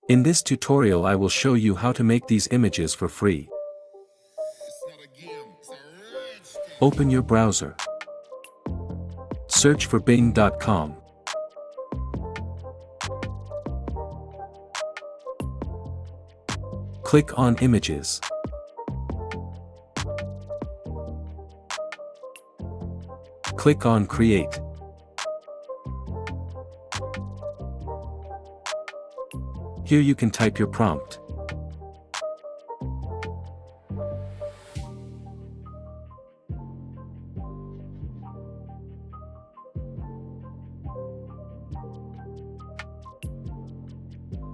In this tutorial I will show you how to make these images for free. Open your browser. Search for Bing.com. Click on Images. Click on Create. Here you can type your prompt.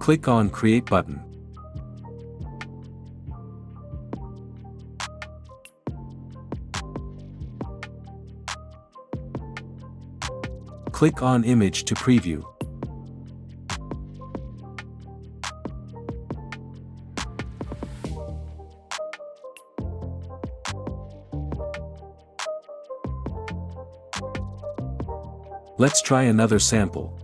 Click on Create button. Click on Image to preview. Let's try another sample.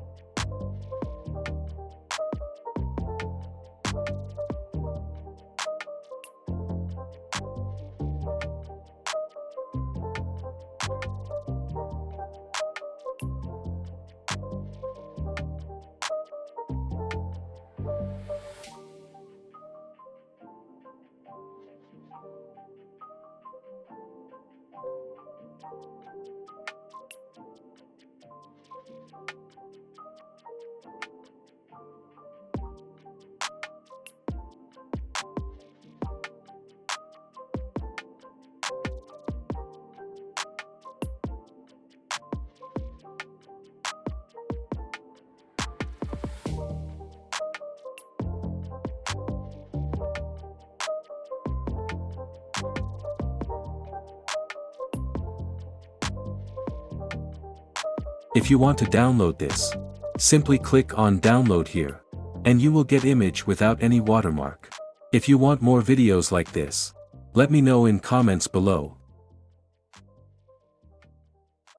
If you want to download this, simply click on Download here, and you will get image without any watermark. If you want more videos like this, let me know in comments below.